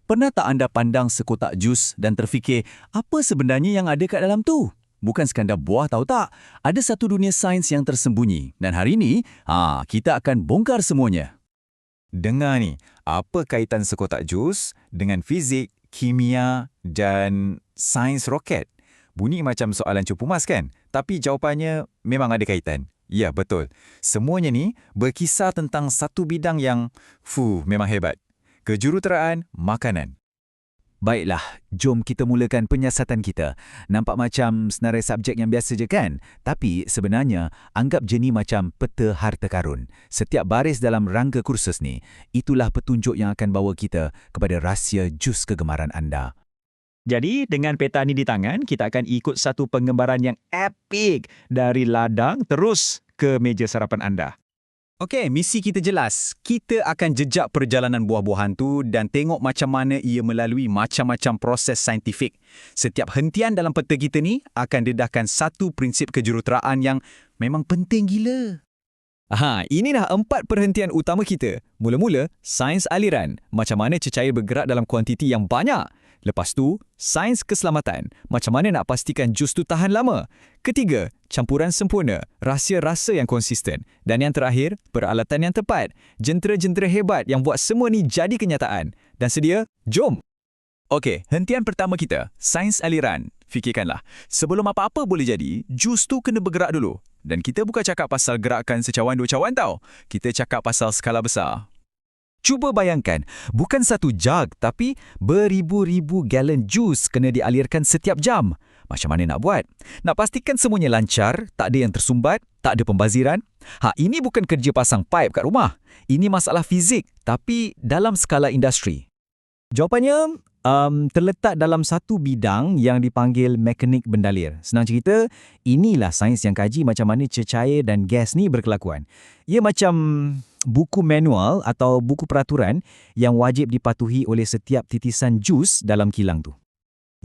Pernah tak anda pandang sekotak jus dan terfikir, apa sebenarnya yang ada kat dalam tu? Bukan sekadar buah tahu tak? Ada satu dunia sains yang tersembunyi. Dan hari ini, kita akan bongkar semuanya. Dengar ni, apa kaitan sekotak jus dengan fizik, kimia dan sains roket? Bunyi macam soalan cupu mas kan? Tapi jawapannya memang ada kaitan. Ya, betul. Semuanya ni berkisar tentang satu bidang yang, memang hebat. Kejuruteraan makanan. Baiklah, jom kita mulakan penyiasatan kita. Nampak macam senarai subjek yang biasa je kan? Tapi sebenarnya, anggap je ni macam peta harta karun. Setiap baris dalam rangka kursus ni, itulah petunjuk yang akan bawa kita kepada rahsia jus kegemaran anda. Jadi, dengan peta ni di tangan, kita akan ikut satu penggambaran yang epik dari ladang terus ke meja sarapan anda. Okey, misi kita jelas. Kita akan jejak perjalanan buah-buahan tu dan tengok macam mana ia melalui macam-macam proses saintifik. Setiap hentian dalam peta kita ni akan dedahkan satu prinsip kejuruteraan yang memang penting gila. Inilah 4 perhentian utama kita. Mula-mula, sains aliran. Macam mana cecair bergerak dalam kuantiti yang banyak. Lepas tu, sains keselamatan. Macam mana nak pastikan jus tu tahan lama. Ketiga, campuran sempurna. Rahsia rasa yang konsisten. Dan yang terakhir, peralatan yang tepat. Jentera-jentera hebat yang buat semua ni jadi kenyataan. Dan sedia, jom! Okey, hentian pertama kita, sains aliran. Fikirkanlah, sebelum apa-apa boleh jadi, jus tu kena bergerak dulu. Dan kita bukan cakap pasal gerakan secawan dua cawan tau. Kita cakap pasal skala besar. Cuba bayangkan, bukan satu jug tapi beribu-ribu galon jus kena dialirkan setiap jam. Macam mana nak buat? Nak pastikan semuanya lancar, tak ada yang tersumbat, tak ada pembaziran. Ini bukan kerja pasang paip kat rumah. Ini masalah fizik, tapi dalam skala industri. Jawapannya terletak dalam satu bidang yang dipanggil mekanik bendalir. Senang cerita, inilah sains yang kaji macam mana cecair dan gas ni berkelakuan. Ia macam buku manual atau buku peraturan yang wajib dipatuhi oleh setiap titisan jus dalam kilang tu.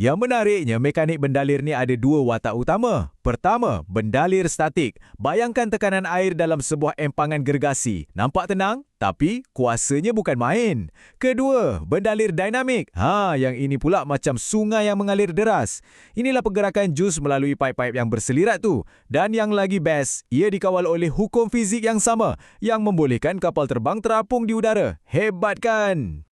Yang menariknya, mekanik bendalir ni ada 2 watak utama. Pertama, bendalir statik. Bayangkan tekanan air dalam sebuah empangan gergasi. Nampak tenang, tapi kuasanya bukan main. Kedua, bendalir dinamik. Yang ini pula macam sungai yang mengalir deras. Inilah pergerakan jus melalui paip-paip yang berselirat tu. Dan yang lagi best, ia dikawal oleh hukum fizik yang sama yang membolehkan kapal terbang terapung di udara. Hebat kan?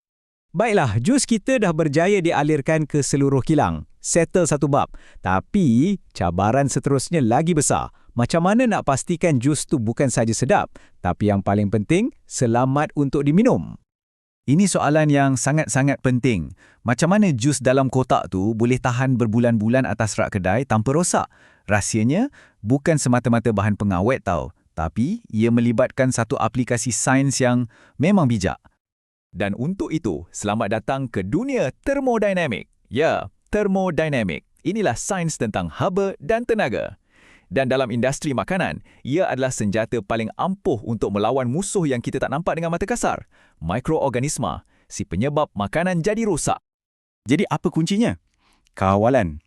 Baiklah, jus kita dah berjaya dialirkan ke seluruh kilang. Settle satu bab. Tapi, cabaran seterusnya lagi besar. Macam mana nak pastikan jus tu bukan saja sedap, tapi yang paling penting, selamat untuk diminum? Ini soalan yang sangat-sangat penting. Macam mana jus dalam kotak tu boleh tahan berbulan-bulan atas rak kedai tanpa rosak? Rahsianya bukan semata-mata bahan pengawet tau, tapi ia melibatkan satu aplikasi sains yang memang bijak. Dan untuk itu, selamat datang ke dunia termodinamik. Ya, termodinamik. Inilah sains tentang haba dan tenaga. Dan dalam industri makanan, ia adalah senjata paling ampuh untuk melawan musuh yang kita tak nampak dengan mata kasar. Mikroorganisma, si penyebab makanan jadi rosak. Jadi apa kuncinya? Kawalan.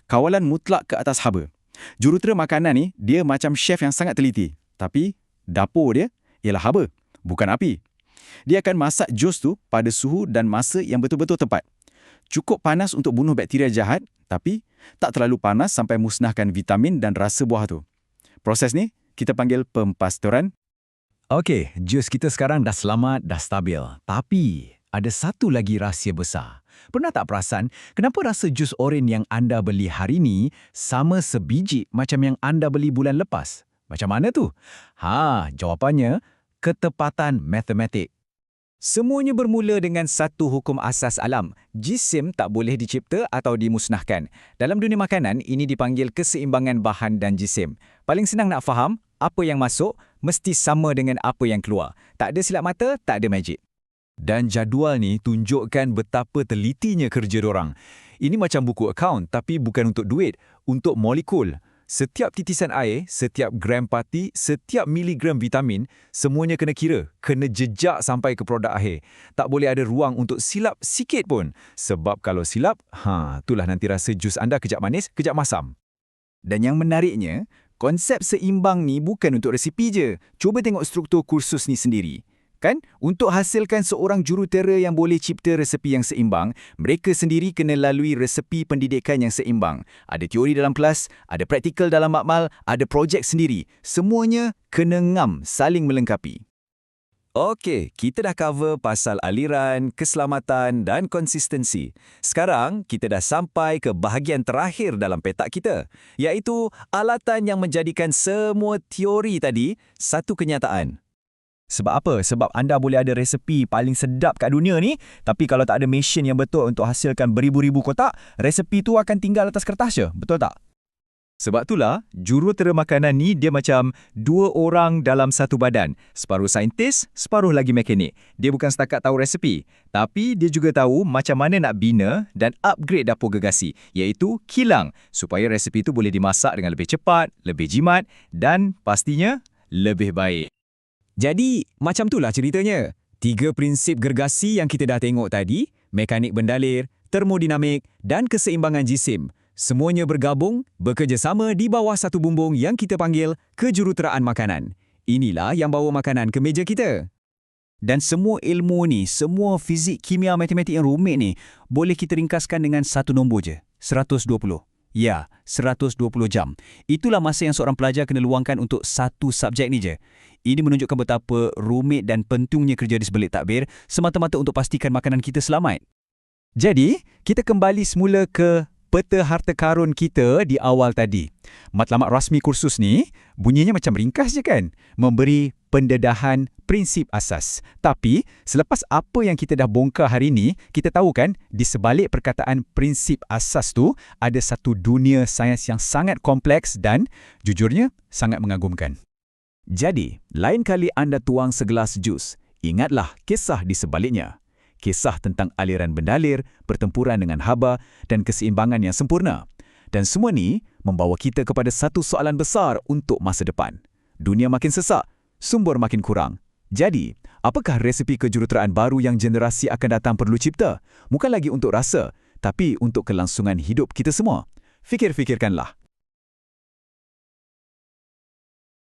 Kawalan mutlak ke atas haba. Jurutera makanan ni, dia macam chef yang sangat teliti. Tapi, dapur dia ialah haba, bukan api. Dia akan masak jus tu pada suhu dan masa yang betul-betul tepat. Cukup panas untuk bunuh bakteria jahat, tapi tak terlalu panas sampai musnahkan vitamin dan rasa buah tu. Proses ni kita panggil pempasturan. Okey, jus kita sekarang dah selamat, dah stabil. Tapi, ada satu lagi rahsia besar. Pernah tak perasan kenapa rasa jus oren yang anda beli hari ni sama sebiji macam yang anda beli bulan lepas? Macam mana tu? Jawapannya, ketepatan matematik. Semuanya bermula dengan satu hukum asas alam. Jisim tak boleh dicipta atau dimusnahkan. Dalam dunia makanan, ini dipanggil keseimbangan bahan dan jisim. Paling senang nak faham, apa yang masuk mesti sama dengan apa yang keluar. Tak ada silap mata, tak ada magic. Dan jadual ni tunjukkan betapa telitinya kerja dorang. Ini macam buku akaun, tapi bukan untuk duit, untuk molekul. Setiap titisan air, setiap gram pati, setiap miligram vitamin, semuanya kena kira, kena jejak sampai ke produk akhir. Tak boleh ada ruang untuk silap sikit pun. Sebab kalau silap, itulah nanti rasa jus anda kejap manis, kejap masam. Dan yang menariknya, konsep seimbang ni bukan untuk resipi je. Cuba tengok struktur kursus ni sendiri. Kan? Untuk hasilkan seorang jurutera yang boleh cipta resepi yang seimbang, mereka sendiri kena lalui resepi pendidikan yang seimbang. Ada teori dalam kelas, ada praktikal dalam makmal, ada projek sendiri. Semuanya kena ngam, saling melengkapi. Okey, kita dah cover pasal aliran, keselamatan dan konsistensi. Sekarang, kita dah sampai ke bahagian terakhir dalam petak kita, iaitu alatan yang menjadikan semua teori tadi satu kenyataan. Sebab apa? Sebab anda boleh ada resepi paling sedap kat dunia ni, tapi kalau tak ada mesin yang betul untuk hasilkan beribu-ribu kotak, resepi tu akan tinggal atas kertas je. Betul tak? Sebab itulah, jurutera makanan ni dia macam dua orang dalam satu badan. Separuh saintis, separuh lagi mekanik. Dia bukan setakat tahu resepi, tapi dia juga tahu macam mana nak bina dan upgrade dapur gergasi, iaitu kilang, supaya resepi tu boleh dimasak dengan lebih cepat, lebih jimat dan pastinya lebih baik. Jadi, macam itulah ceritanya. 3 prinsip gergasi yang kita dah tengok tadi, mekanik bendalir, termodinamik dan keseimbangan jisim. Semuanya bergabung, bekerjasama di bawah satu bumbung yang kita panggil kejuruteraan makanan. Inilah yang bawa makanan ke meja kita. Dan semua ilmu ni, semua fizik, kimia, matematik yang rumit ni, boleh kita ringkaskan dengan satu nombor je, 120. Ya, 120 jam. Itulah masa yang seorang pelajar kena luangkan untuk satu subjek ni je. Ini menunjukkan betapa rumit dan pentingnya kerja di sebalik takbir semata-mata untuk pastikan makanan kita selamat. Jadi, kita kembali semula ke peta harta karun kita di awal tadi. Matlamat rasmi kursus ni bunyinya macam ringkas je kan? Memberi pendedahan prinsip asas. Tapi selepas apa yang kita dah bongkar hari ni, kita tahu kan di sebalik perkataan prinsip asas tu ada satu dunia sains yang sangat kompleks dan jujurnya sangat mengagumkan. Jadi, lain kali anda tuang segelas jus, ingatlah kisah di sebaliknya. Kisah tentang aliran bendalir, pertempuran dengan haba dan keseimbangan yang sempurna. Dan semua ni membawa kita kepada satu soalan besar untuk masa depan. Dunia makin sesak, sumber makin kurang. Jadi, apakah resepi kejuruteraan baru yang generasi akan datang perlu cipta? Bukan lagi untuk rasa, tapi untuk kelangsungan hidup kita semua. Fikir-fikirkanlah.